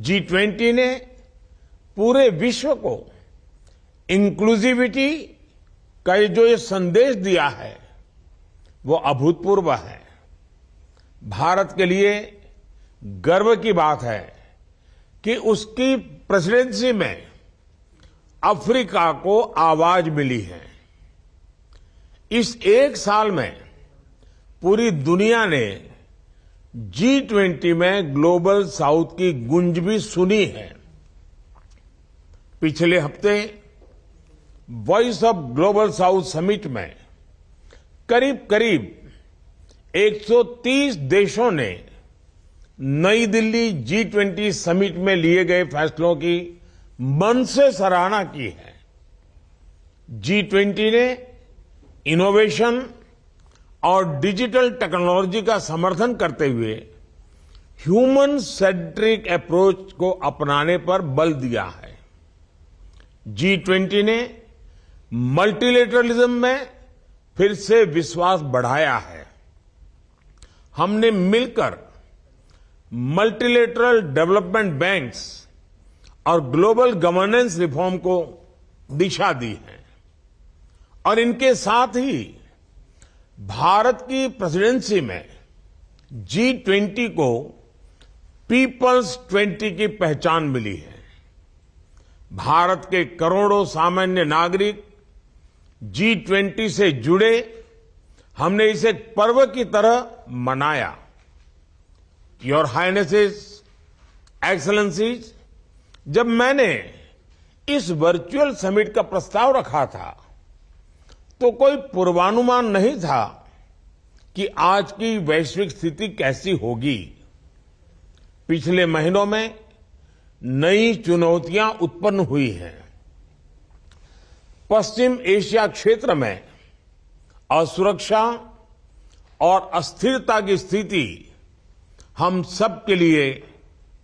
G20 ने पूरे विश्व को इंक्लूसिविटी का ये जो ये संदेश दिया है वो अभूतपूर्व है। भारत के लिए गर्व की बात है कि उसकी प्रेसिडेंसी में अफ्रीका को आवाज मिली है। इस एक साल में पूरी दुनिया ने G20 में ग्लोबल साउथ की गूंज भी सुनी है। पिछले हफ्ते voice of global south summit में करीब 130 देशों ने नई दिल्ली G20 समिट में लिए गए फैसलों की मन से सराहना की है। G20 ने इनोवेशन और डिजिटल टेक्नोलॉजी का समर्थन करते हुए ह्यूमन सेंट्रिक अप्रोच को अपनाने पर बल दिया है। G20 ने मल्टीलेटरलिज्म में फिर से विश्वास बढ़ाया है। हमने मिलकर मल्टीलेटरल डेवलपमेंट बैंक्स और ग्लोबल गवर्नेंस रिफॉर्म को दिशा दी है और इनके साथ ही भारत की प्रेसिडेंसी में G20 को पीपल्स 20 की पहचान मिली है। भारत के करोड़ों सामान्य नागरिक G20 से जुड़े, हमने इसे एक पर्व की तरह मनाया। योर हाइनेसेस, एक्सेलेंसीज, जब मैंने इस वर्चुअल समिट का प्रस्ताव रखा था तो कोई पूर्वानुमान नहीं था कि आज की वैश्विक स्थिति कैसी होगी। पिछले महीनों में नई चुनौतियां उत्पन्न हुई हैं। पश्चिम एशिया क्षेत्र में असुरक्षा और अस्थिरता की स्थिति हम सब के लिए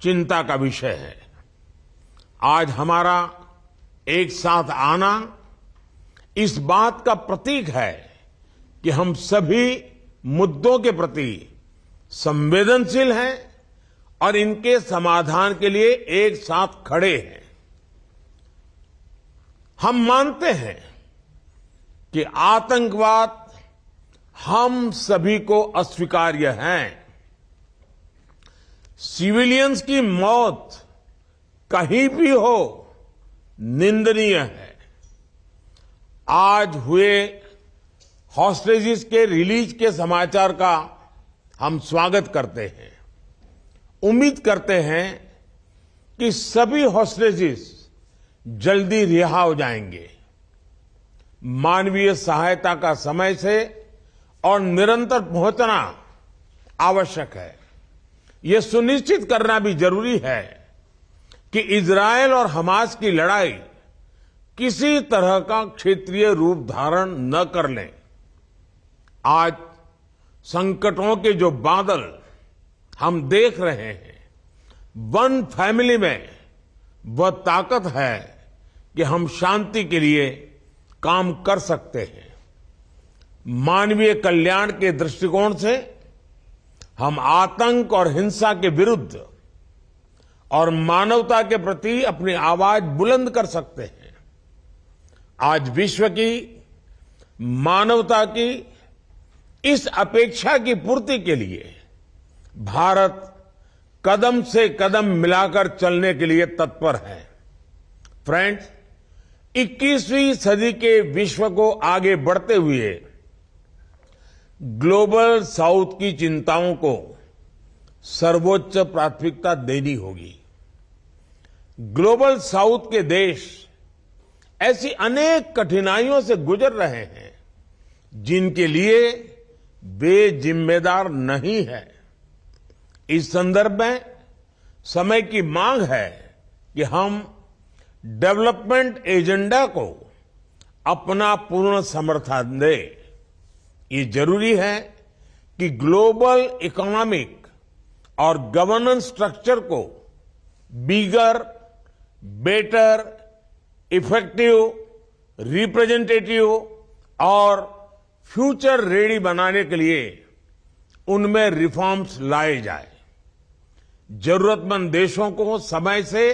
चिंता का विषय है। आज हमारा एक साथ आना इस बात का प्रतीक है कि हम सभी मुद्दों के प्रति संवेदनशील हैं और इनके समाधान के लिए एक साथ खड़े हैं। हम मानते हैं कि आतंकवाद हम सभी को अस्वीकार्य है। सिविलियंस की मौत कहीं भी हो निंदनीय है। आज हुए हॉस्टेजेस के रिलीज के समाचार का हम स्वागत करते हैं। उम्मीद करते हैं कि सभी हॉस्टेजेस जल्दी रिहा हो जाएंगे। मानवीय सहायता का समय से और निरंतर पहुंचना आवश्यक है। यह सुनिश्चित करना भी जरूरी है कि इजरायल और हमास की लड़ाई किसी तरह का क्षेत्रीय रूप धारण न कर ले। आज संकटों के जो बादल हम देख रहे हैं, वन फैमिली में वह ताकत है कि हम शांति के लिए काम कर सकते हैं। मानवीय कल्याण के दृष्टिकोण से हम आतंक और हिंसा के विरुद्ध और मानवता के प्रति अपनी आवाज बुलंद कर सकते हैं। आज विश्व की मानवता की इस अपेक्षा की पूर्ति के लिए भारत कदम से कदम मिलाकर चलने के लिए तत्पर है। फ्रेंड्स, 21वीं सदी के विश्व को आगे बढ़ते हुए ग्लोबल साउथ की चिंताओं को सर्वोच्च प्राथमिकता देनी होगी। ग्लोबल साउथ के देश ऐसी अनेक कठिनाइयों से गुजर रहे हैं जिनके लिए वे जिम्मेदार नहीं है। इस संदर्भ में समय की मांग है कि हम डेवलपमेंट एजेंडा को अपना पूर्ण समर्थन दें। ये जरूरी है कि ग्लोबल इकोनॉमिक और गवर्नेंस स्ट्रक्चर को बिगर, बेटर, इफेक्टिव, रिप्रेजेंटेटिव और फ्यूचर रेडी बनाने के लिए उनमें रिफॉर्म्स लाए जाए। जरूरतमंद देशों को समय से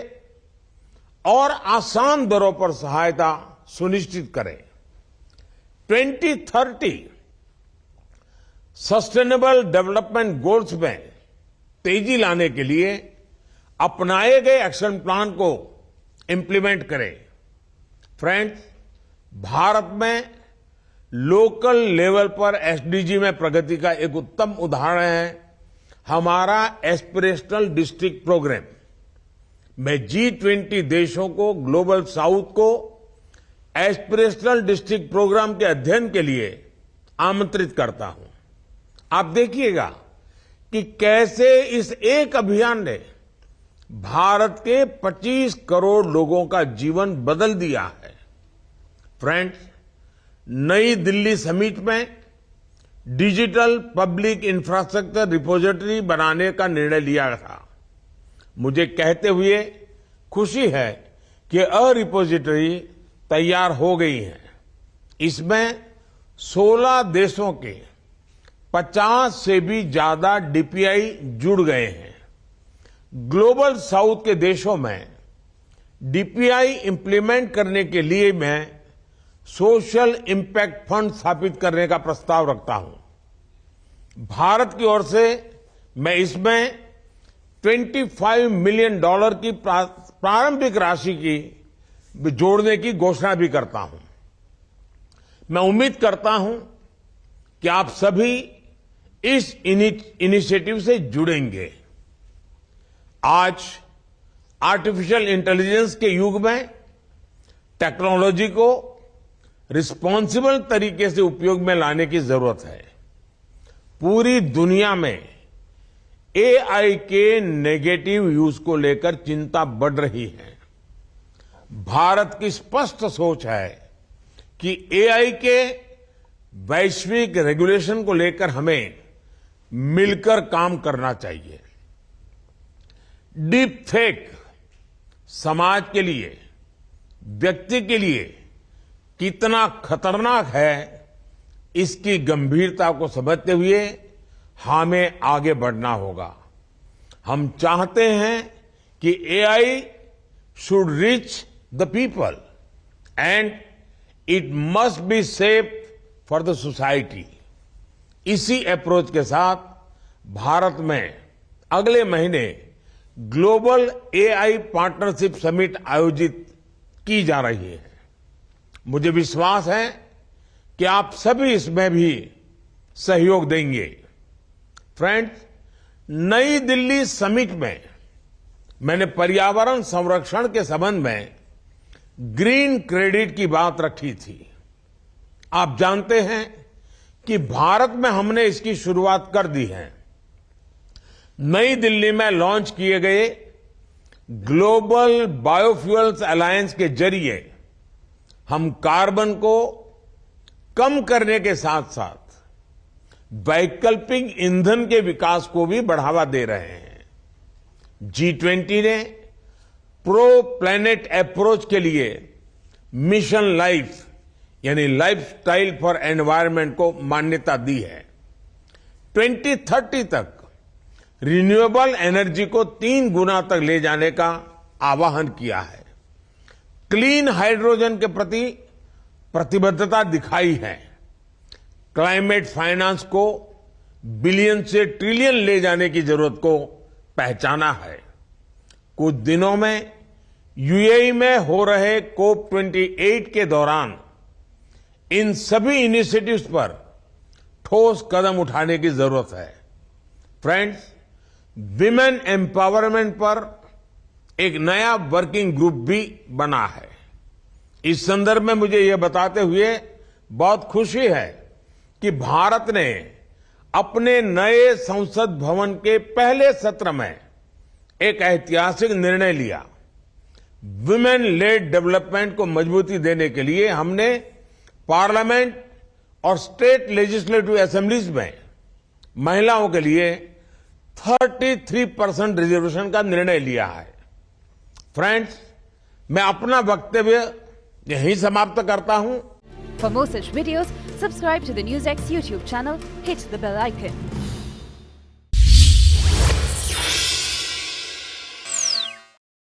और आसान दरों पर सहायता सुनिश्चित करें। 2030 सस्टेनेबल डेवलपमेंट गोल्स में तेजी लाने के लिए अपनाए गए एक्शन प्लान को इंप्लीमेंट करें। फ्रेंड्स, भारत में लोकल लेवल पर एसडीजी में प्रगति का एक उत्तम उदाहरण है हमारा एस्पिरेशनल डिस्ट्रिक्ट प्रोग्राम। मैं G20 देशों को, ग्लोबल साउथ को एस्पिरेशनल डिस्ट्रिक्ट प्रोग्राम के अध्ययन के लिए आमंत्रित करता हूं। आप देखिएगा कि कैसे इस एक अभियान ने भारत के 25 करोड़ लोगों का जीवन बदल दिया है। फ्रेंड्स, नई दिल्ली समिट में डिजिटल पब्लिक इंफ्रास्ट्रक्चर रिपोजिटरी बनाने का निर्णय लिया था। मुझे कहते हुए खुशी है कि रिपोजिटरी तैयार हो गई है। इसमें 16 देशों के 50 से भी ज्यादा डीपीआई जुड़ गए हैं। ग्लोबल साउथ के देशों में डीपीआई इंप्लीमेंट करने के लिए मैं सोशल इंपैक्ट फंड स्थापित करने का प्रस्ताव रखता हूं। भारत की ओर से मैं इसमें $25 मिलियन की प्रारंभिक राशि की जोड़ने की घोषणा भी करता हूं। मैं उम्मीद करता हूं कि आप सभी इस इनिशिएटिव से जुड़ेंगे। आज आर्टिफिशियल इंटेलिजेंस के युग में टेक्नोलॉजी को रिस्पॉन्सिबल तरीके से उपयोग में लाने की जरूरत है। पूरी दुनिया में एआई के नेगेटिव यूज को लेकर चिंता बढ़ रही है। भारत की स्पष्ट सोच है कि एआई के वैश्विक रेगुलेशन को लेकर हमें मिलकर काम करना चाहिए। डीप फेक समाज के लिए, व्यक्ति के लिए कितना खतरनाक है, इसकी गंभीरता को समझते हुए हमें आगे बढ़ना होगा। हम चाहते हैं कि AI should reach the people and it must be safe for the society. इसी अप्रोच के साथ भारत में अगले महीने ग्लोबल एआई पार्टनरशिप समिट आयोजित की जा रही है। मुझे विश्वास है कि आप सभी इसमें भी सहयोग देंगे। फ्रेंड्स, नई दिल्ली समिट में मैंने पर्यावरण संरक्षण के संबंध में ग्रीन क्रेडिट की बात रखी थी। आप जानते हैं कि भारत में हमने इसकी शुरुआत कर दी है। नई दिल्ली में लॉन्च किए गए ग्लोबल बायोफ्यूल्स अलायंस के जरिए हम कार्बन को कम करने के साथ साथ वैकल्पिक ईंधन के विकास को भी बढ़ावा दे रहे हैं। G20 ने प्रो प्लैनेट अप्रोच के लिए मिशन लाइफ यानी लाइफस्टाइल फॉर एनवायरनमेंट को मान्यता दी है। 2030 तक रिन्यूएबल एनर्जी को 3 गुना तक ले जाने का आह्वान किया है। क्लीन हाइड्रोजन के प्रति प्रतिबद्धता दिखाई है। क्लाइमेट फाइनेंस को बिलियन से ट्रिलियन ले जाने की जरूरत को पहचाना है। कुछ दिनों में यूएई में हो रहे COP28 के दौरान इन सभी इनिशिएटिव्स पर ठोस कदम उठाने की जरूरत है। फ्रेंड्स, विमेन एम्पावरमेंट पर एक नया वर्किंग ग्रुप भी बना है। इस संदर्भ में मुझे यह बताते हुए बहुत खुशी है कि भारत ने अपने नए संसद भवन के पहले सत्र में एक ऐतिहासिक निर्णय लिया। वुमेन लेड डेवलपमेंट को मजबूती देने के लिए हमने पार्लियामेंट और स्टेट लेजिस्लेटिव असेंबलीज में महिलाओं के लिए 33% रिजर्वेशन का निर्णय लिया है। फ्रेंड्स, मैं अपना वक्तव्य यहीं समाप्त करता हूं। For more such videos, subscribe to the NewsX YouTube channel, hit the bell icon.